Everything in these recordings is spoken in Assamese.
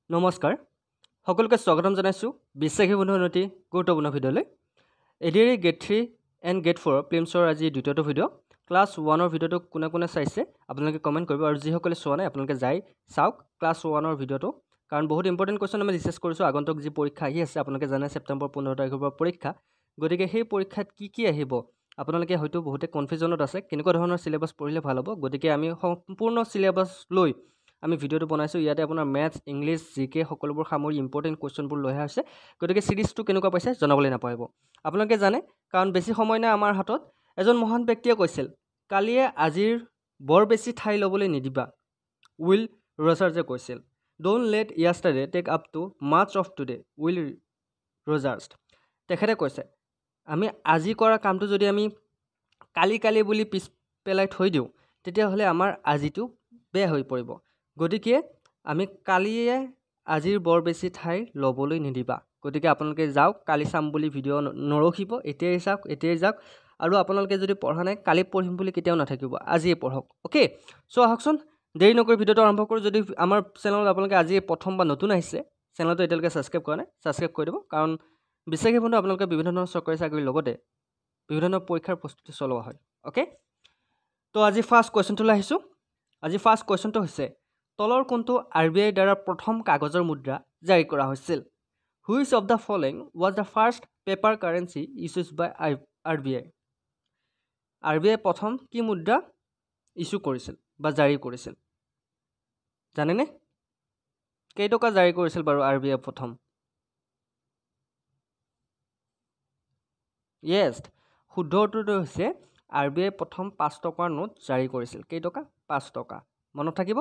নমস্কাৰ সকলোকে স্বাগতম জনাইছোঁ বিশ্বাসী বন্ধু উন্নতি গুৰুত্বপূৰ্ণ ভিডিঅ'লৈ এডিআৰই গেট 3 এণ্ড গেট 4 প্ৰিলিমছৰ আজি দ্বিতীয়টো ভিডিঅ' ক্লাছ 1ৰ ভিডিঅ'টো কোনে কোনে চাইছে আপোনালোকে কমেণ্ট কৰিব আৰু যিসকলে চোৱা নাই আপোনালোকে যাই চাওক ক্লাছ 1ৰ ভিডিঅ'টো কাৰণ বহুত ইম্পৰ্টেণ্ট কুৱেশ্যন আমি ডিছকাছ কৰিছোঁ আগন্তুক যি পৰীক্ষা আহি আছে আপোনালোকে জানে ছেপ্টেম্বৰ 15 তাৰিখৰ পৰা পৰীক্ষা গতিকে সেই পৰীক্ষাত কি আহিব আপোনালোকে হয়তো বহুতে কনফিউজনত আছে কেনেকুৱা ধৰণৰ সিলেবাছ পঢ়িলে ভাল হ'ব গতিকে আমি সম্পূৰ্ণ সিলেবাছ লৈ আমি ভিডিঅ'টো বনাইছোঁ ইয়াতে আপোনাৰ মেথছ ইংলিছ জিকে সকলোবোৰ সামৰি ইম্পৰ্টেণ্ট কুৱেশ্যনবোৰ লৈ অহা হৈছে গতিকে সিৰিজটো কেনেকুৱা পাইছে জনাবলৈ নাপাহিব আপোনালোকে জানে কাৰণ বেছি সময় নাই আমাৰ হাতত এজন মহান ব্যক্তিয়ে কৈছিল কালিয়ে আজিৰ বৰ বেছি ঠাই ল'বলৈ নিদিবা উইল ৰজাৰ্ছে কৈছিল don't let yesterday take up too much of today Will Rogers তেখেতে কৈছে আমি আজি কৰা কামটো যদি আমি কালি বুলি পিছ পেলাই থৈ দিওঁ তেতিয়াহ'লে আমাৰ আজিটো বেয়া হৈ পৰিব গতিকে আমি কালিয়ে আজিৰ বৰ বেছি ঠাই ল'বলৈ নিদিবা গতিকে আপোনালোকে যাওক কালি চাম বুলি ভিডিঅ' নৰখিব এতিয়াই যাওক আৰু আপোনালোকে যদি পঢ়া নাই কালি পঢ়িম বুলি কেতিয়াও নাথাকিব আজিয়ে পঢ়ক অ'কে চ' আহকচোন দেৰি নকৰি ভিডিঅ'টো আৰম্ভ কৰোঁ যদি আমাৰ চেনেলত আপোনালোকে আজি প্ৰথম বা নতুন আহিছে চেনেলটো এতিয়ালৈকে ছাবস্ক্ৰাইব কৰা নাই ছাবস্ক্ৰাইব কৰি দিব কাৰণ বিশ্বাসী বন্ধু আপোনালোকে বিভিন্ন ধৰণৰ চৰকাৰী চাকৰিৰ লগতে বিভিন্ন ধৰণৰ পৰীক্ষাৰ প্ৰস্তুতি চলোৱা হয় অ'কে তো আজি ফাৰ্ষ্ট কুৱেশ্যনটোলৈ আহিছোঁ আজি ফাৰ্ষ্ট কুৱেশ্যনটো হৈছে তলৰ কোনটো RBI দ্বাৰা প্ৰথম কাগজৰ মুদ্ৰা জাৰি কৰা হৈছিল which of the following was the first paper currency issued by RBI প্ৰথম কি মুদ্ৰা ইছ্যু কৰিছিল বা জাৰি কৰিছিল জানেনে কেইটকা জাৰি কৰিছিল বাৰু RBI প্ৰথম য়েছ শুদ্ধ উত্তৰটো হৈছে RBI প্ৰথম 5 টকাৰ নোট জাৰি কৰিছিল কেইটকা 5 টকা মনত থাকিব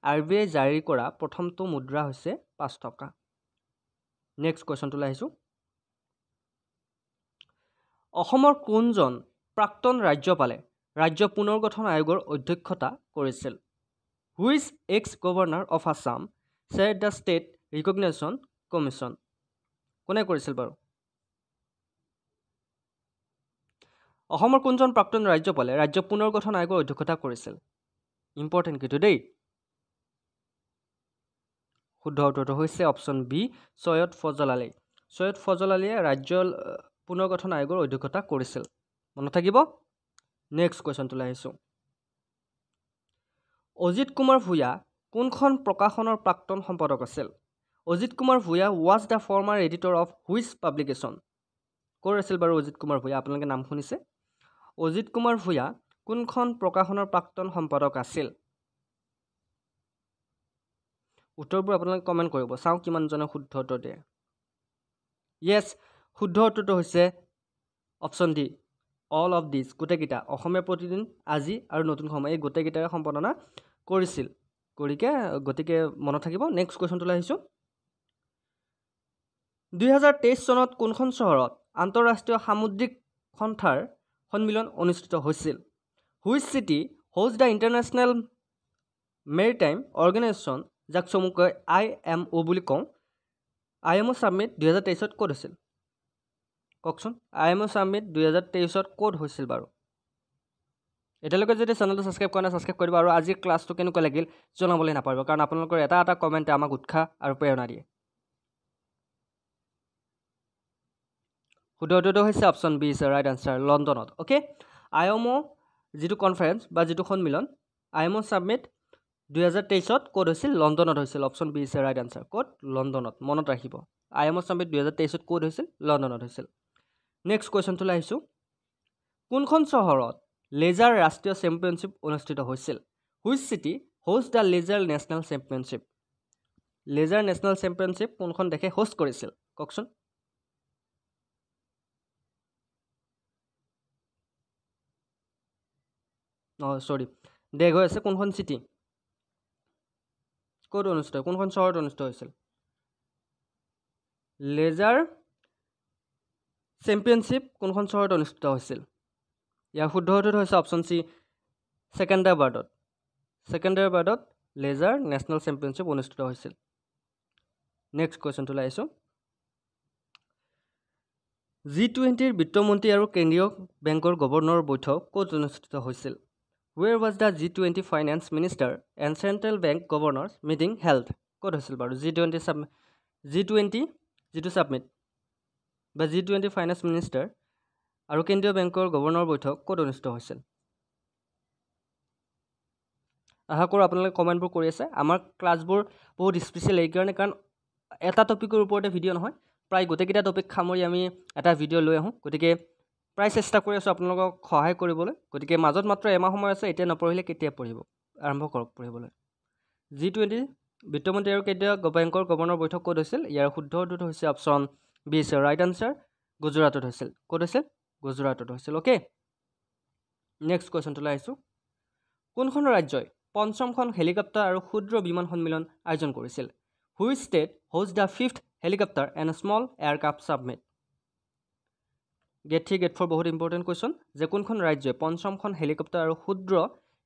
RBI জাৰি কৰা প্ৰথমটো মুদ্ৰা হৈছে 5 টকা নেক্সট কুৱেশ্যনটোলৈ আহিছোঁ অসমৰ কোনজন প্ৰাক্তন ৰাজ্যপালে ৰাজ্য পুনৰ্গঠন আয়োগৰ অধ্যক্ষতা কৰিছিল which ex governor of Assam chair the state recognition commission কোনে কৰিছিল বাৰু অসমৰ কোনজন প্ৰাক্তন ৰাজ্যপালে ৰাজ্য পুনৰ্গঠন আয়োগৰ অধ্যক্ষতা কৰিছিল ইম্পৰ্টেণ্ট কিন্তু দেই শুদ্ধ উত্তৰটো হৈছে অপশ্যন বি সৈয়দ ফজল আলীয়ে ৰাজ্য পুনৰ্গঠন আয়োগৰ অধ্যক্ষতা কৰিছিল মনত থাকিব নেক্সট কুৱেশ্যনটোলৈ আহিছোঁ অজিত কুমাৰ ভূঞা কোনখন প্ৰকাশনৰ প্ৰাক্তন সম্পাদক আছিল Ajit Kumar Bhuyan was the former editor of which publication ক'ৰ আছিল বাৰু অজিত কুমাৰ ভূঞা আপোনালোকে নাম শুনিছে অজিত কুমাৰ ভূঞা কোনখন প্ৰকাশনৰ প্ৰাক্তন সম্পাদক আছিল উত্তৰবোৰ আপোনালোকে কমেণ্ট কৰিব চাওঁ কিমানজনে শুদ্ধ উত্তৰ দিয়ে য়েছ শুদ্ধ উত্তৰটো হৈছে option D all of this গোটেইকেইটা অসমীয়া প্ৰতিদিন আজি আৰু নতুন সময় এই গোটেইকেইটাৰে সম্পাদনা কৰিছিল গতিকে মনত থাকিব নেক্সট কুৱেশ্যনটোলৈ আহিছোঁ 2023 চনত কোনখন চহৰত আন্তঃৰাষ্ট্ৰীয় সামুদ্ৰিক সন্থাৰ সন্মিলন অনুষ্ঠিত হৈছিল which city host the international maritime organisation যাক চমুকৈ IMO বুলি কওঁ IMO ছামিট 2023 ক'ত হৈছিল কওকচোন IMO ছামিট 2023 ক'ত হৈছিল বাৰু এতিয়ালৈকে যদি চেনেলটো ছাবস্ক্ৰাইব কৰা নাই ছাবস্ক্ৰাইব কৰিব আৰু আজিৰ ক্লাছটো কেনেকুৱা লাগিল জনাবলৈ নাপাহৰিব কাৰণ আপোনালোকৰ এটা কমেণ্টে আমাক উৎসাহ আৰু প্ৰেৰণা দিয়ে শুদ্ধ উত্তৰটো হৈছে option B is right answer লণ্ডনত অ'কে IMO যিটো কনফাৰেঞ্চ বা যিটো সন্মিলন IMO ছামিট 2023 ক'ত হৈছিল লণ্ডনত হৈছিল option B is right answer ক'ত লণ্ডনত মনত ৰাখিব IMO ছামিট 2023 ক'ত হৈছিল লণ্ডনত হৈছিল নেক্সট কুৱেশ্যনটোলৈ আহিছোঁ কোনখন চহৰত লেজাৰ ৰাষ্ট্ৰীয় চেম্পিয়নশ্বিপ অনুষ্ঠিত হৈছিল which city host the laser national championship কোনখন দেশে হোষ্ট কৰিছিল কওকচোন দেশ হৈ আছে কোনখন চিটি ক'ত অনুষ্ঠিত কোনখন চহৰত অনুষ্ঠিত হৈছিল লেজাৰ চেম্পিয়নশ্বিপ কোনখন চহৰত অনুষ্ঠিত হৈছিল ইয়াৰ শুদ্ধ উত্তৰটো হৈছে অপশ্যন চি ছেকেণ্ডাৰবাৰ্ডত লেজাৰ নেশ্যনেল চেম্পিয়নশ্বিপ অনুষ্ঠিত হৈছিল নেক্সট কুৱেশ্যনটোলৈ আহিছোঁ G20 বিত্তমন্ত্ৰী আৰু কেন্দ্ৰীয় বেংকৰ গভৰ্ণৰ বৈঠক ক'ত অনুষ্ঠিত হৈছিল Where was the G20 finance minister and central bank governors meeting held? ক'ত হৈছিল বাৰু G20 যিটো ছাবমিট বা G20 ফাইনেন্স মিনিষ্টাৰ আৰু কেন্দ্ৰীয় বেংকৰ গভৰ্ণৰ বৈঠক ক'ত অনুষ্ঠিত হৈছিল আশা কৰোঁ আপোনালোকে কমেণ্টবোৰ কৰি আছে আমাৰ ক্লাছবোৰ বহুত স্পেচিয়েল এইকাৰণে কাৰণ এটা টপিকৰ ওপৰতে ভিডিঅ' নহয় প্ৰায় গোটেইকেইটা টপিক সামৰি আমি এটা ভিডিঅ' লৈ আহোঁ গতিকে প্ৰায় চেষ্টা কৰি আছোঁ আপোনালোকক সহায় কৰিবলৈ গতিকে মাজত মাত্ৰ এমাহ সময় আছে এতিয়া নপঢ়িলে কেতিয়া পঢ়িব আৰম্ভ কৰক পঢ়িবলৈ G20 বিত্তমন্ত্ৰী আৰু কেন্দ্ৰীয় বেংকৰ গভৰ্ণৰ বৈঠক ক'ত হৈছিল ইয়াৰ শুদ্ধ উত্তৰটো হৈছে option B is right answer গুজৰাটত হৈছিল ক'ত হৈছিল গুজৰাটত হৈছিল অ'কে নেক্সট কুৱেশ্যনটোলৈ আহিছোঁ কোনখন ৰাজ্যই পঞ্চমখন হেলিকপ্টাৰ আৰু ক্ষুদ্ৰ বিমান সন্মিলন আয়োজন কৰিছিল which state host the 5th helicopter and small aircraft summit gate 3 gate 4 বহুত ইম্পৰ্টেণ্ট কুৱেশ্যন যে কোনখন ৰাজ্যই পঞ্চমখন হেলিকপ্টাৰ আৰু ক্ষুদ্ৰ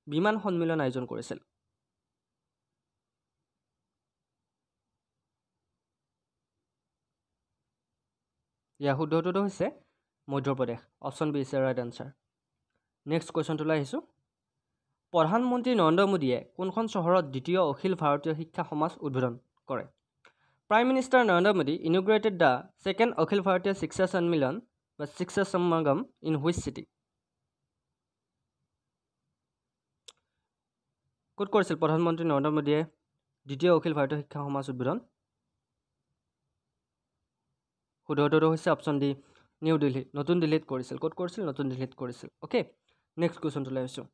বিমান সন্মিলন আয়োজন কৰিছিল ইয়াৰ শুদ্ধ উত্তৰটো হৈছে Madhya Pradesh option B is right answer next কুৱেশ্যনটোলৈ আহিছোঁ প্ৰধানমন্ত্ৰী নৰেন্দ্ৰ মোদীয়ে কোনখন চহৰত দ্বিতীয় অখিল ভাৰতীয় শিক্ষা সমাজ উদ্বোধন কৰে prime minister Narendra Modi inaugurated the second অখিল ভাৰতীয় শিক্ষা সন্মিলন বা শিক্ষা সমাগম ইন হুইচ চিটি ক'ত কৰিছিল প্ৰধানমন্ত্ৰী নৰেন্দ্ৰ মোদীয়ে দ্বিতীয় অখিল ভাৰতীয় শিক্ষা সমাজ উদ্বোধন শুদ্ধ উত্তৰটো হৈছে অপশ্যন ডি নিউ দিল্লী নতুন দিল্লীত কৰিছিল ক'ত কৰিছিল নতুন দিল্লীত কৰিছিল অ'কে নেক্সট কুৱেশ্যনটোলৈ আহিছোঁ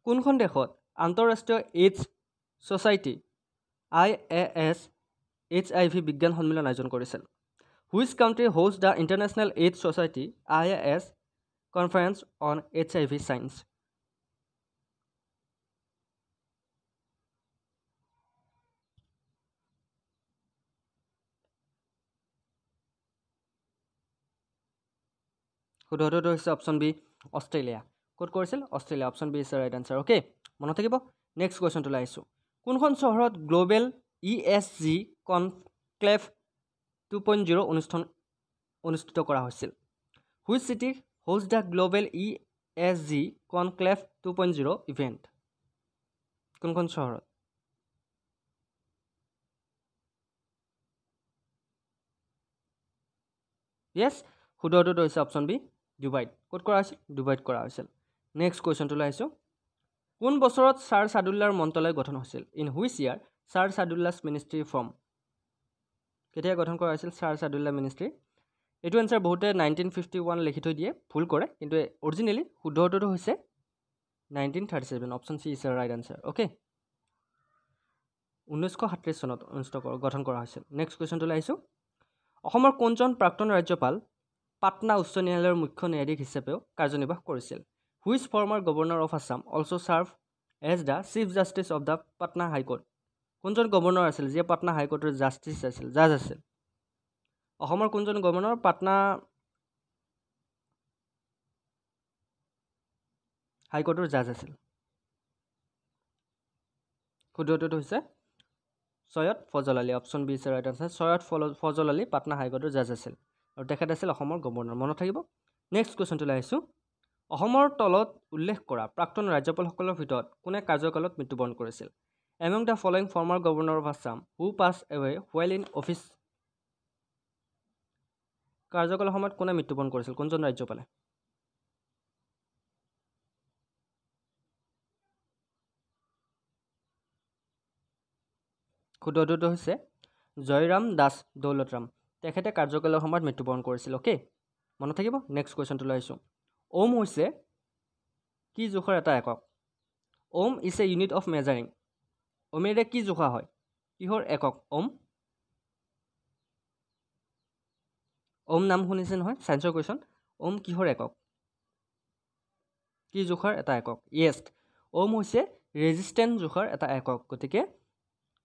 কোনখন দেশত আন্তঃৰাষ্ট্ৰীয় এইডছ ছ'চাইটি IAS HIV বিজ্ঞান সন্মিলন আয়োজন কৰিছিল which country host the international AIDS society IAS conference on HIV science শুদ্ধ উত্তৰটো হৈছে অপশ্যন বি অষ্ট্ৰেলিয়া ক'ত কৰিছিল Australia option B is right answer okay মনত থাকিব নেক্সট কুৱেশ্যনটোলৈ আহিছোঁ কোনখন চহৰত গ্ল'বেল ESG কনক্লেভ 2.0 অনুষ্ঠিত কৰা হৈছিল which city host the global ESG conclave 2.0 event কোনখন চহৰত য়েছ শুদ্ধ উত্তৰটো হৈছে অপশ্যন বি ডুবাইত ক'ত কৰা হৈছিল ডুবাইত কৰা হৈছিল নেক্সট কুৱেশ্যনটোলৈ আহিছোঁ কোন বছৰত ছাৰ ছাদুল্লাৰ মন্ত্ৰালয় গঠন হৈছিল in which year sir Saadulla's ministry form কেতিয়া গঠন কৰা হৈছিল ছাৰ ছাদুল্লা মিনিষ্ট্ৰী এইটো এনচাৰ বহুতে 1951 লিখি থৈ দিয়ে ভুল কৰে কিন্তু অৰিজিনেলি শুদ্ধ উত্তৰটো হৈছে 1937 option C is right answer okay 1937 চনত গঠন কৰা হৈছিল নেক্সট কুৱেশ্যনটোলৈ আহিছোঁ অসমৰ কোনজন প্ৰাক্তন ৰাজ্যপাল পাটনা উচ্চ ন্যায়ালয়ৰ মুখ্য ন্যায়াধীশ হিচাপেও কাৰ্যনিৰ্বাহ কৰিছিল which former governor of Assam also' serve as the chief justice of the Patna high court কোনজন গভৰ্ণৰ আছিল যিয়ে পাটনা হাইকোৰ্টৰ জাষ্টিছ আছিল জাজ আছিল অসমৰ কোনজন গভৰ্ণৰ পাটনা হাইকোৰ্টৰ জাজ আছিল শুদ্ধ উত্তৰটো হৈছে Syed Fazal Ali option B is right answer Syed Fazal Ali Patna হাইকোৰ্টৰ জাজ আছিল আৰু তেখেত আছিল অসমৰ গভৰ্ণৰ মনত থাকিব নেক্সট কুৱেশ্যনটোলৈ আহিছোঁ অসমৰ তলত উল্লেখ কৰা প্ৰাক্তন ৰাজ্যপালসকলৰ ভিতৰত কোনে কাৰ্যকালত মৃত্যুবৰণ কৰিছিল among the following former governor of Assam who pass away while in office কাৰ্যকালৰ সময়ত কোনে মৃত্যুবৰণ কৰিছিল কোনজন ৰাজ্যপালে শুদ্ধ উত্তৰটো হৈছে জয়ৰাম দাস দৌলতৰাম তেখেতে কাৰ্যকালৰ সময়ত মৃত্যুবৰণ কৰিছিল অ'কে মনত থাকিব নেক্সট কুৱেশ্যনটোলৈ আহিছোঁ ওম হৈছে কি জোখৰ এটা একক ohm is a unit of measuring ওমেৰে কি জোখা হয় কিহৰ একক ওম নাম শুনিছে নহয় ছায়েন্সৰ কুৱেশ্যন ওম কিহৰ একক কি জোখাৰ এটা একক য়েছ ওম হৈছে ৰেজিষ্টেণ্ট জোখাৰ এটা একক গতিকে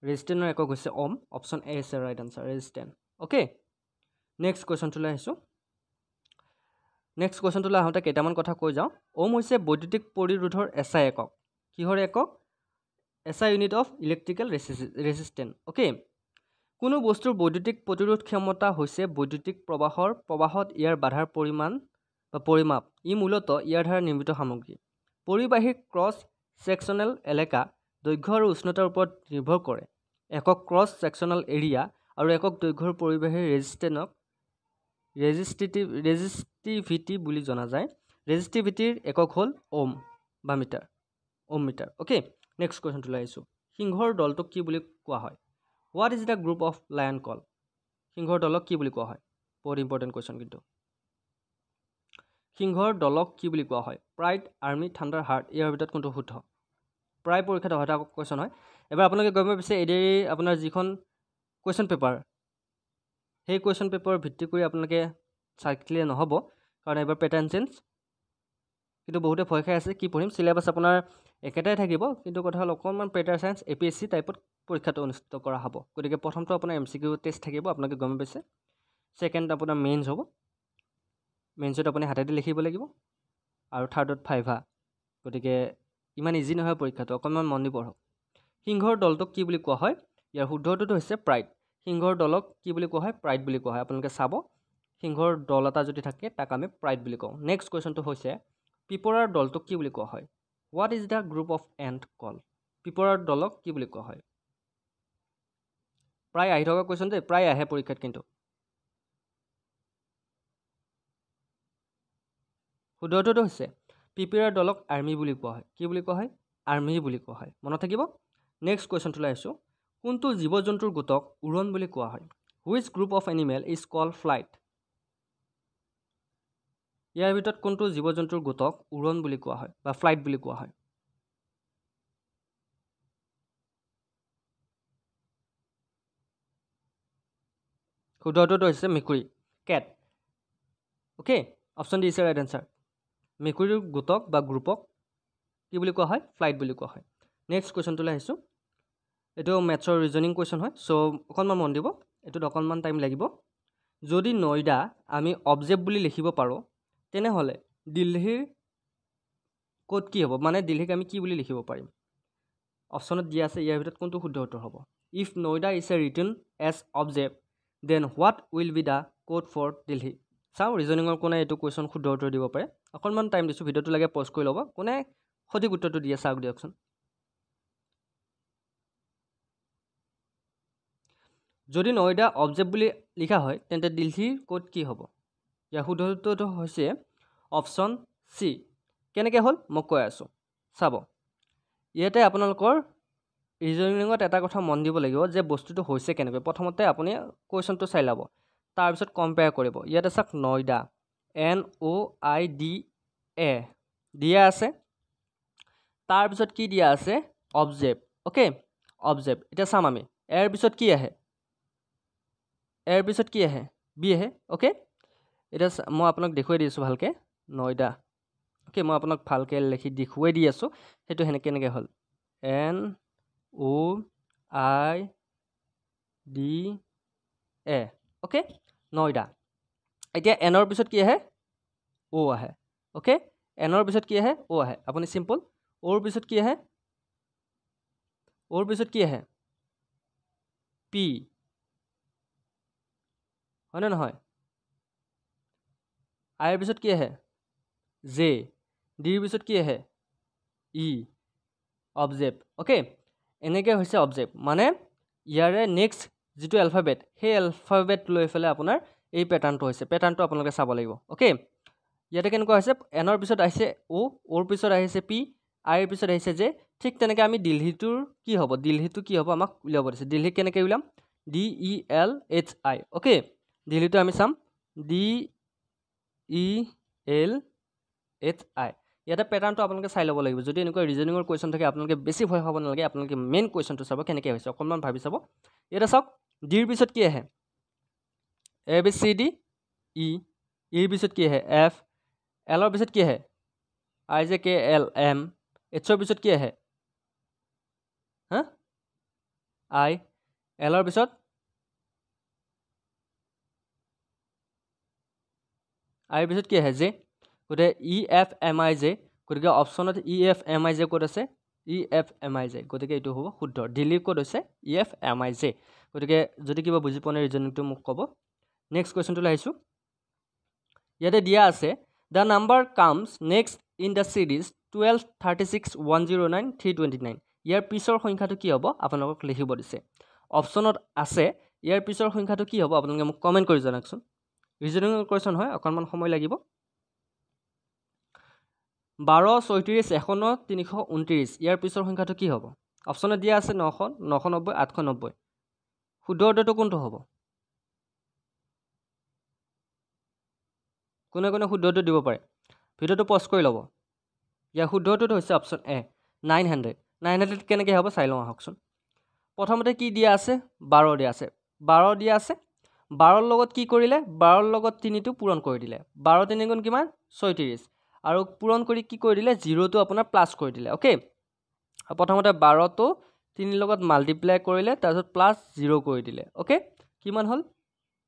ৰেজিষ্টেণ্টৰ একক হৈছে ohm option A is right answer resistant okay next কুৱেশ্যনটোলৈ আহিছোঁ নেক্সট কুৱেশ্যনটোলৈ আহোঁতে কেইটামান কথা কৈ যাওঁ ওম হৈছে বৈদ্যুতিক পৰিৰোধৰ এছআই একক কিহৰ একক SI unit of electrical resistant okay কোনো বস্তুৰ বৈদ্যুতিক প্ৰতিৰোধ ক্ষমতা হৈছে বৈদ্যুতিক প্ৰবাহত ইয়াৰ বাধাৰ পৰিমাণ বা পৰিমাপ ই মূলতঃ ইয়াৰ দ্বাৰা নিৰ্মিত সামগ্ৰী পৰিবাহী ক্ৰছ ছেকশ্যনেল এলেকা দৈৰ্ঘ্য আৰু উষ্ণতাৰ ওপৰত নিৰ্ভৰ কৰে একক ক্ৰছ ছেকশ্যনাল এৰিয়া আৰু একক দৈৰ্ঘ্যৰ পৰিৱেশে ৰেজিষ্টিভিটি বুলি জনা যায় ৰেজিষ্টিভিটিৰ একক হ'ল ওম বা metre ohm metre okay next কুৱেশ্যনটো লৈ আহিছোঁ সিংহৰ দলটোক কি বুলি কোৱা হয় what is the group of lion call সিংহৰ দলক কি বুলি কোৱা হয় বহুত ইম্পৰ্টেণ্ট কুৱেশ্যন কিন্তু সিংহৰ দলক কি বুলি কোৱা হয় প্ৰাইড আৰ্মি থাণ্ডাৰ হাৰ্ট ইয়াৰ ভিতৰত কোনটো শুদ্ধ প্ৰায় পৰীক্ষাত অহা কুৱেশ্যন হয় এবাৰ আপোনালোকে গম পাইছে এডিআৰি আপোনাৰ যিখন কুৱেশ্যন পেপাৰ সেই কুৱেশ্যন পেপাৰ ভিত্তি কৰি আপোনালোকে চাইলে নহ'ব কাৰণ এবাৰ পেটাৰ্ণ চেঞ্জ কিন্তু বহুতে ভয় খাই আছে কি পঢ়িম চিলেবাছ আপোনাৰ একেটাই থাকিব কিন্তু কথা হ'ল অকণমান পেটাৰ চায়েন্স APSC টাইপত পৰীক্ষাটো অনুষ্ঠিত কৰা হ'ব গতিকে প্ৰথমটো আপোনাৰ MCQ টেষ্ট থাকিব আপোনালোকে গম পাইছে ছেকেণ্ড আপোনাৰ মেইনছ হ'ব মেইনছত আপুনি হাতেদি লিখিব লাগিব আৰু থাৰ্ডত ভাইভা গতিকে ইমান ইজি নহয় পৰীক্ষাটো অকণমান মন দি পঢ়ক সিংহৰ দলটোক কি বুলি কোৱা হয় ইয়াৰ শুদ্ধটোতো হৈছে প্ৰাইড সিংহৰ দলক কি বুলি কোৱা হয় প্ৰাইড বুলি কোৱা হয় আপোনালোকে চাব সিংহৰ দল এটা যদি থাকে তাক আমি প্ৰাইড বুলি কওঁ নেক্সট কুৱেশ্যনটো হৈছে পিপৰাৰ দলটোক কি বুলি কোৱা হয় what is the group of ant call পিপৰাৰ দলক কি বুলি কোৱা হয় প্ৰায় আহি থকা কুৱেশ্যন দেই প্ৰায় আহে পৰীক্ষাত কিন্তু শুদ্ধটোতো হৈছে পিপৰাৰ দলক আৰ্মি বুলি কোৱা হয় কি বুলি কোৱা হয় আৰ্মি বুলি কোৱা হয় মনত থাকিব নেক্সট কুৱেশ্যনটো লৈ আহিছোঁ কোনটো জীৱ জন্তুৰ গোটক উৰণ বুলি কোৱা হয় which group of animal is call flight ইয়াৰ ভিতৰত কোনটো জীৱ জন্তুৰ গোটক উৰণ বুলি কোৱা হয় বা ফ্লাইট বুলি কোৱা হয় শুদ্ধটোতো হৈছে মেকুৰী cat okay option D is right answer মেকুৰীৰ গোটক বা গ্ৰুপক কি বুলি কোৱা হয় ফ্লাইট বুলি কোৱা হয় নেক্সট কুৱেশ্যনটোলৈ আহিছোঁ এইটো মেথছৰ ৰিজনিং কুৱেশ্যন হয় চ' অকণমান মন দিব এইটোত অকণমান টাইম লাগিব যদি নয়ডা আমি অবজেক্ট বুলি লিখিব পাৰোঁ তেনেহ'লে দিল্লীৰ ক'ত কি হ'ব মানে দিল্লীক আমি কি বুলি লিখিব পাৰিম অপশ্যনত দিয়া আছে ইয়াৰ ভিতৰত কোনটো শুদ্ধ উত্তৰ হ'ব if Noida is a written as object then what will be the code for Delhi চাওঁ ৰিজনিঙৰ কোনে এইটো কুৱেশ্যন শুদ্ধ উত্তৰ দিব পাৰে অকণমান টাইম দিছোঁ ভিডিঅ'টো লাগে পজ কৰি ল'ব কোনে সঠিক উত্তৰটো দিয়ে চাওক দিয়কচোন যদি নয়ডা অবজেক্ট বুলি লিখা হয় তেন্তে দিল্লীৰ ক'ত কি হ'ব ইয়াৰ শুদ্ধ উত্তৰটো হৈছে অপশ্যন চি কেনেকৈ হ'ল মই কৈ আছোঁ চাব ইয়াতে আপোনালোকৰ ৰিজনিঙত এটা কথা মন দিব লাগিব যে বস্তুটো হৈছে কেনেকৈ প্ৰথমতে আপুনি কুৱেশ্যনটো চাই ল'ব তাৰপিছত কম্পেয়াৰ কৰিব ইয়াতে চাওক নয়ডা NOIDA দিয়া আছে তাৰপিছত কি দিয়া আছে অবজেক্ট অ'কে অবজেক্ট এতিয়া চাম আমি ইয়াৰ পিছত কি আহে বি আহে অ'কে এতিয়া মই আপোনাক দেখুৱাই দি আছোঁ ভালকৈ নয়ডা অ'কে মই আপোনাক ভালকৈ লিখি দেখুৱাই দি আছোঁ সেইটো কেনেকৈ হ'ল NOIDA অ'কে নয়ডা এতিয়া এনৰ পিছত কি আহে অ' আহে অ'কে এনৰ পিছত কি আহে অ' আহে আপুনি চিম্পল অ'ৰ পিছত কি আহে পি হয়নে নহয় আইৰ পিছত কি আহে জে ডিৰ পিছত কি আহে ই অবজেক্ট অ'কে এনেকৈ হৈছে অবজেক্ট মানে ইয়াৰে নেক্সট যিটো এলফাবেট সেই এলফাবেট লৈ পেলাই আপোনাৰ এই পেটাৰ্ণটো হৈছে পেটাৰ্ণটো আপোনালোকে চাব লাগিব অ'কে ইয়াতে কেনেকুৱা হৈছে এনৰ পিছত আহিছে অ'ৰ পিছত আহিছে পি আইৰ পিছত আহিছে জে ঠিক তেনেকৈ আমি দিল্লীটোৰ কি হ'ব দিল্লীটো কি হ'ব আমাক উলিয়াব দিছে দিল্লী কেনেকৈ উলিয়াম DELHI অ'কে দিল্লীটো আমি চাম DELHI ইয়াতে পেটাৰ্ণটো আপোনালোকে চাই ল'ব লাগিব যদি এনেকুৱা ৰিজনিঙৰ কুৱেশ্যন থাকে আপোনালোকে বেছি ভয় খাব নালাগে আপোনালোকে মেইন কুৱেশ্যনটো চাব কেনেকৈ হৈছে অকণমান ভাবি চাব ইয়াতে চাওক ডিৰ পিছত কি আহে ABCD E ইৰ পিছত কি আহে F এলৰ পিছত কি আহে IJKLM এইচৰ পিছত কি আহে I এলৰ পিছত আইৰ পিছত কি আহে জে গতিকে EFMIJ গতিকে অপশ্যনত EFMIJ ক'ত আছে EFMIJ গতিকে এইটো হ'ব শুদ্ধ দিল্লীৰ ক'ত হৈছে EFMIJ গতিকে যদি কিবা বুজি পোৱা নাই ৰিজনিংটো মোক ক'ব নেক্সট কুৱেশ্যনটো আহিছোঁ ইয়াতে দিয়া আছে the number comes next in the series 12, 36, 109, 329 ইয়াৰ পিছৰ সংখ্যাটো কি হ'ব আপোনালোকক লিখিব দিছে অপচনত আছে ইয়াৰ পিছৰ সংখ্যাটো কি হ'ব আপোনালোকে মোক কমেন্ট কৰি জনাওকচোন ৰিজনিং কোৱেশ্চন হয় অকণমান সময় লাগিব 12 36 109 329 ইয়াৰ পিছৰ সংখ্যাটো কি হ'ব অপচনত দিয়া আছে 900 990 890 শুদ্ধ উত্তৰটো কোনটো হ'ব কোনে কোনে শুদ্ধ উত্তৰ দিব পাৰে ভিডিঅ'টো পজ কৰি ল'ব ইয়াৰ শুদ্ধ উত্তৰটো হৈছে অপচন এ 900 900 কেনেকৈ হ'ব চাই লওঁ আহকচোন প্ৰথমতে কি দিয়া আছে 12 দিয়া আছে 12 দিয়া আছে 12 লগত কি কৰিলে 12 লগত 3টো পূৰণ কৰি দিলে 12 3 গুণ কিমান 36 আৰু পূৰণ কৰি কি কৰি দিলে 0টো আপোনাৰ প্লাস কৰি দিলে ওকে প্ৰথমতে 12টো 3 লগত মাল্টিপ্লাই কৰিলে তাৰপিছত প্লাস 0 কৰি দিলে ওকে কিমান হ'ল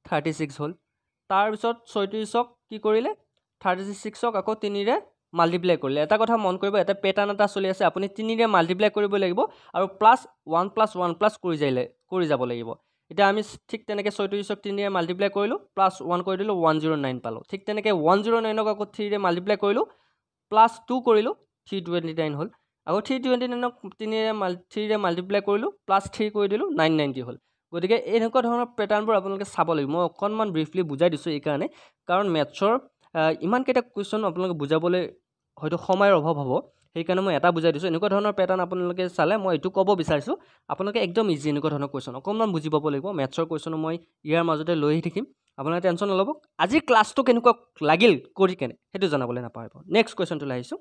36 হ'ল তাৰ পিছত 36ক কি কৰিলে 36ক আকৌ 3 ৰে মাল্টিপ্লাই কৰিলে এটা কথা মন কৰিব এটা প্যাটাৰ্ন এটা চলি আছে আপুনি 3 ৰে মাল্টিপ্লাই কৰিব লাগিব আৰু প্লাস 1 প্লাস 1 প্লাস কৰি যাব লাগিব এটা আমি ঠিক তেনেকৈ 36ক 3 ৰে মাল্টিপ্লাই কৰিলো প্লাস 1 কৰি দিলো 109 পালো ঠিক তেনেকৈ 109ক আকৌ 3 ৰে মাল্টিপ্লাই কৰিলো প্লাস 2 কৰিলো 329 হ'ল আকৌ 329ক 3 ৰে মাল্টিপ্লাই কৰিলো প্লাস 3 কৰি দিলো 990 হ'ল গতিকে এনেকুৱা ধৰণৰ প্যাটাৰ্নবোৰ আপোনালোকে চাব লাগিব মই অকনমান ব্ৰিফলি বুজাই দিছো এই কাৰণে কাৰণ মেথছৰ ইমান কেইটা কোৱেশ্চন আপোনালোকে বুজাবলৈ হয়তো সময়ৰ অভাৱ হ'ব সেই কাৰণে মই এটা বুজাই দিছো এনেকুৱা ধৰণৰ প্যাটাৰ্ন আপোনালোকে চালে মই এটো ক'ব বিচাৰিছো আপোনালোকে একদম ইজি এনেকুৱা ধৰণৰ কোৱেশ্চন অকনমান বুজি পাব লাগিব মেথছৰ কোৱেশ্চন মই ইয়াৰ মাজতে লৈ থাকিম আপোনালোকে টেনচন নল'ব আজি ক্লাছটো কেনেকুৱা লাগিল কৰি কেনে হেতু জনাবলৈ নাপাহৰিব নেক্সট কোৱেশ্চনটো লাহিছো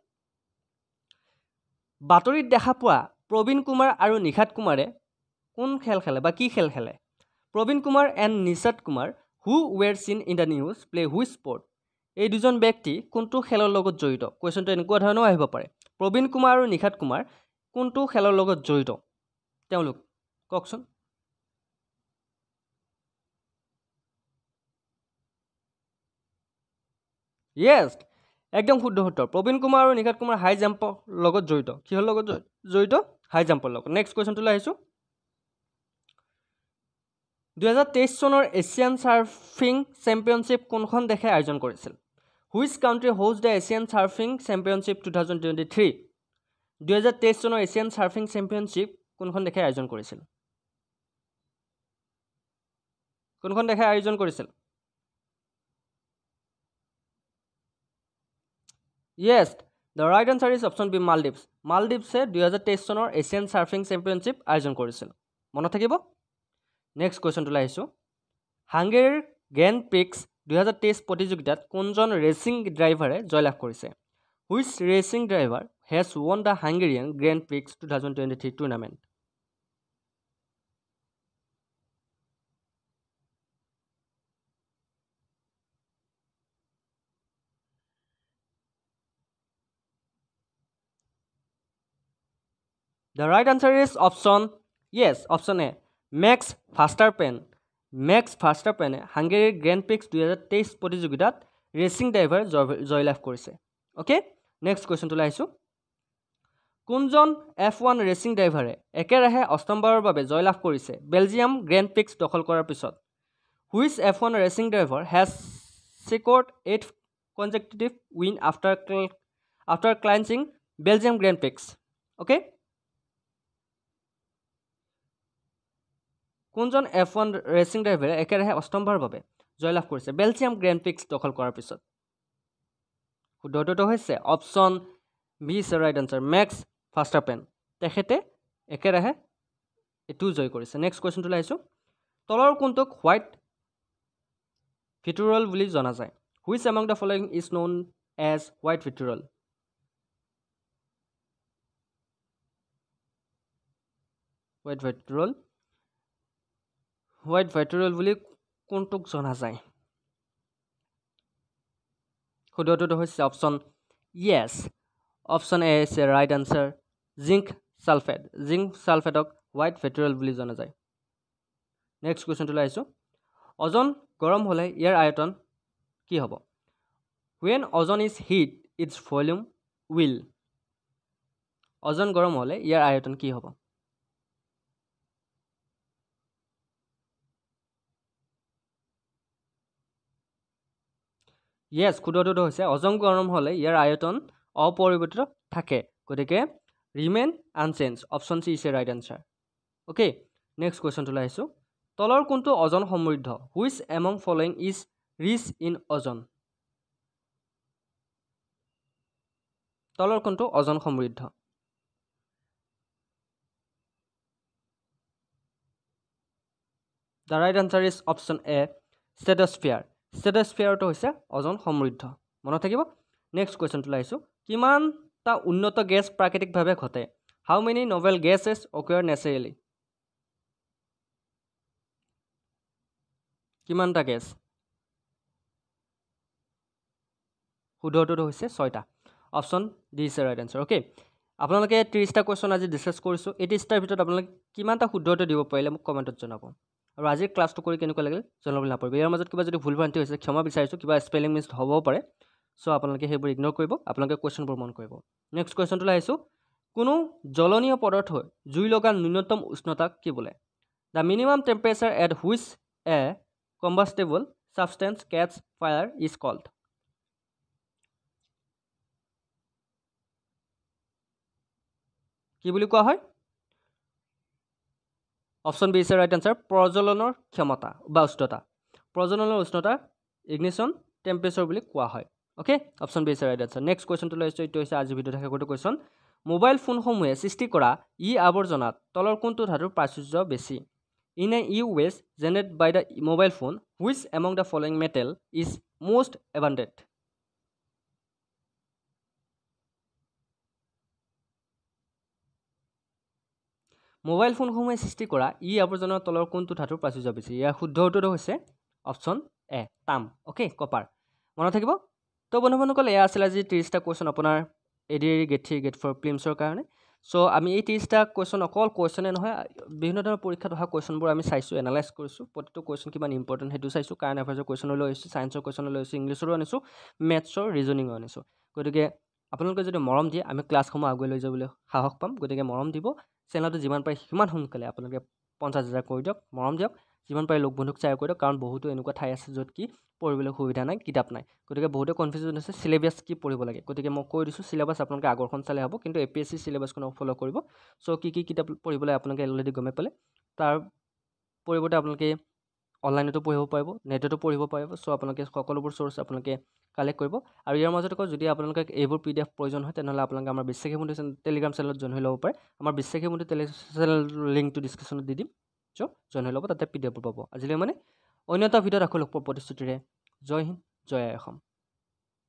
বাতৰিত দেখা পোৱা প্ৰবীণ কুমাৰ আৰু নিখাত কুমাৰে কোন খেল খেলে বা কি খেল খেলে প্ৰবীণ Kumar and Nishat Kumar who were seen in the news play which sport এই দুজন ব্যক্তি কোনটো খেলৰ লগত জড়িত কোৱেশ্চনটো এনেকুৱা ধৰণৰ আহিব পাৰে প্ৰবীণ কুমাৰ আৰু নিখাত কুমাৰ কোনটো খেলৰ লগত জড়িত তেওঁলোক কওকচোন ইয়েস একদম শুদ্ধ উত্তৰ প্ৰবীণ কুমাৰ আৰু নিখাত কুমাৰ হাই জাম্পৰ লগত জড়িত কিহৰ লগত জড়িত হাই জাম্পৰ লগত নেক্সট কোৱেশ্চনটো আহিছো 2023 চনৰ এছিয়ান সাৰ্ফিং চেম্পিয়নশ্বিপ কোনখন দেশে আয়োজন কৰিছিল which country host the Asian surfing championship 2023 2023 চনৰ এছিয়ান সাৰ্ফিং চেম্পিয়নশ্বিপ কোনখন দেশে আয়োজন কৰিছিল কোনখন দেশে আয়োজন কৰিছিল Yes, the right answer is option B Maldives. Maldives 2023 চনৰ এছিয়ান সাৰ্ফিং চেম্পিয়নশ্বিপ আয়োজন কৰিছিল মনত থাকিব নেক্সট কোৱেশ্চনটো লাইছো হাংগেৰীৰ গ্ৰেণ্ড প্ৰিক্স 2023 প্ৰতিযোগিতাত কোনজন ৰেচিং ড্ৰাইভাৰে জয়লাভ কৰিছে which racing driver has won the Hungarian Grand Prix 2023 tournament The right answer is option A Max Verstappen Max Verstappen হাংগেৰীৰ গ্ৰেণ্ড প্ৰিক্স 2023 প্ৰতিযোগিতাত ৰেচিং ড্ৰাইভাৰ জয়লাভ কৰিছে ওকে নেক্সট কোৱেশ্চনটো লাইছো কোনজন F1 ৰেচিং ড্ৰাইভাৰে একেৰাহে অষ্টমবাৰৰ বাবে জয়লাভ কৰিছে বেলজিয়াম গ্ৰেণ্ড প্ৰিক্স দখল কৰাৰ পিছত which F1 racing driver has secured 8 consecutive win after clinching Belgium Grand Prix okay কোনজন F1 ৰেচিং ড্ৰাইভাৰে একেৰাহে অষ্টমবাৰৰ বাবে জয়লাভ কৰিছে বেলজিয়াম গ্ৰেণ্ড প্ৰিক্স দখল কৰাৰ পিছত শুদ্ধ উত্তৰটো হৈছে option B is right answer Max Verstappen তেখেতে একেৰাহে এটো জয় কৰিছে নেক্সট কোৱেশ্চনটো লাইছো তলৰ কোনটোক হোৱাইট ভিট্ৰিয়ল বুলি জনা যায় which among the following is known as white vitriol white vitriol বুলি কোনটোক জনা যায় শুদ্ধ উত্তৰটো হৈছে option yes option A is right answer zinc সালফেটক হোৱাইট ভিট্ৰিয়ল বুলি জনা যায় নেক্সট কোৱেশ্চনটো লাইছো ওজন গৰম হলে ইয়াৰ আয়তন কি হ'ব when ozone is heat its volume will ওজন গৰম হলে ইয়াৰ আয়তন কি হ'ব Yes, শুদ্ধটো হৈছে ওজন গৰম হলে ইয়াৰ আয়তন অপৰিৱৰ্তিত থাকে গতিকে remain unchange option C is a right answer okay next কুৱেশ্যনটোলৈ আহিছোঁ তলৰ কোনটো অজন সমৃদ্ধ which among following is rich in ozone তলৰ কোনটো অজন সমৃদ্ধ the right answer is option A stratosphere ষ্টেটস্ফিয়াৰটো হৈছে অজন সমৃদ্ধ মনত থাকিব নেক্সট কুৱেশ্যনটোলৈ আহিছোঁ কিমানটা উন্নত গেছ প্ৰাকৃতিকভাৱে ঘটে how many noble gases occur naturally কিমানটা গেছ শুদ্ধটোতো হৈছে 6টা option D is right answer okay আপোনালোকে 30টা কুৱেশ্যন আজি ডিছকাছ কৰিছোঁ 30টাৰ ভিতৰত আপোনালোকে কিমানটা শুদ্ধটো দিব পাৰিলে মোক কমেণ্টত জনাব আৰু আজিৰ ক্লাছটো কৰি কেনেকুৱা লাগিল জনাবলৈ নাপাহৰিব ইয়াৰ মাজত কিবা যদি ভুল ভ্ৰান্তি হৈছে ক্ষমা বিচাৰিছোঁ কিবা স্পেলিং মিছ হ'বও পাৰে চ' আপোনালোকে সেইবোৰ ইগন'ৰ কৰিব আপোনালোকে কুৱেশ্যনবোৰ মন কৰিব নেক্সট কুৱেশ্যনটোলৈ আহিছোঁ কোনো জ্বলনীয় পদাৰ্থই জুই লগা ন্যূনতম উষ্ণতাক কি বোলে the minimum temperature at which a combustible substance catch fire is called কি বুলি কোৱা হয় option B is a right answer প্ৰজ্বলনৰ ক্ষমতা বা উষ্ণতা প্ৰজ্বলনৰ উষ্ণতা ইগনিশ্যন টেম্পাৰেচাৰ বুলি কোৱা হয় okay option B is a right answer next কুৱেশ্যনটো লৈছোঁ এইটো হৈছে আজিৰ ভিডিঅ'ত শেষৰটো কুৱেশ্যন মোবাইল ফোনসমূহে সৃষ্টি কৰা ই আৱৰ্জনাত তলৰ কোনটো ধাতুৰ প্ৰাচুৰ্য বেছি in a e waste generate by the mobile phone which among the following metal is most abundant mobile ফোনসমূহে সৃষ্টি কৰা ই আৱৰ্জনাৰ তলৰ কোনটো ধাতুৰ প্ৰাচুৰ্য বেছি ইয়াৰ শুদ্ধ উত্তৰটো হৈছে অপশ্যন এ তাম অ'কে কপাৰ মনত থাকিব তো বন্ধুসকল এয়া আছিল আজি 30টা কুৱেশ্যন আপোনাৰ এডিআৰি গেট 3 গেট 4 প্ৰিলিমছৰ কাৰণে চ' আমি এই 30টা কুৱেশ্যন অকল কুৱেশ্যনে নহয় বিভিন্ন ধৰণৰ পৰীক্ষাত অহা কুৱেশ্যনবোৰ আমি চাইছোঁ এনালাইজ কৰিছোঁ প্ৰতিটো কুৱেশ্যন কিমান ইম্পৰ্টেণ্ট সেইটো চাইছোঁ কাৰেণ্ট এফেয়াৰ্ছৰ কুৱেশ্যনলৈ লৈছোঁ ছায়েন্সৰ কুৱেশ্যনলৈ লৈছোঁ ইংলিছৰো আনিছোঁ মেথছৰ ৰিজনিঙো আনিছোঁ গতিকে আপোনালোকে যদি মৰম দিয়ে আমি ক্লাছসমূহ আগুৱাই লৈ যাবলৈ সাহস পাম গতিকে মৰম দিব চেনেলটো যিমান পাৰে সিমান সোনকালে আপোনালোকে 50,000 কৰি দিয়ক মৰম দিয়ক যিমান পাৰে লোক বন্ধুক শ্বেয়াৰ কৰি দিয়ক কাৰণ বহুতো এনেকুৱা ঠাই আছে য'ত কি পঢ়িবলৈ সুবিধা নাই কিতাপ নাই গতিকে বহুতে কনফিউজন হৈছে চিলেবাছ কি পঢ়িব লাগে গতিকে মই কৈ দিছোঁ চিলেবাছ আপোনালোকে আগৰখন চালে হ'ব কিন্তু APSC চিলেবাছখন ফ'ল' কৰিব চ' কি কিতাপ পঢ়িবলৈ আপোনালোকে অলৰেডি গমে পালে তাৰ পৰিৱৰ্তে আপোনালোকে অনলাইনতো পঢ়িব পাৰিব নেটতো পঢ়িব পাৰিব চ' আপোনালোকে সকলোবোৰ চ'ৰ্চ আপোনালোকে কালেক্ট কৰিব আৰু ইয়াৰ মাজতে কওঁ যদি আপোনালোকে এইবোৰ PDF প্ৰয়োজন হয় তেনেহ'লে আপোনালোকে আমাৰ বিশ্বাসী বন্ধু টেলিগ্ৰাম চেনেলত জইন হৈ ল'ব পাৰে আমাৰ বিশ্বাসী বন্ধু চেনেল লিংকটো ডিছক্ৰিপশ্যনত দি দিম চ' জইন হৈ ল'ব তাতে PDF পাব আজিলৈ মানে অন্য এটা ভিডিঅ'ত আকৌ লগ পোৱাৰ প্ৰতিশ্ৰুতিৰে জয় হিন্দ জয় অসম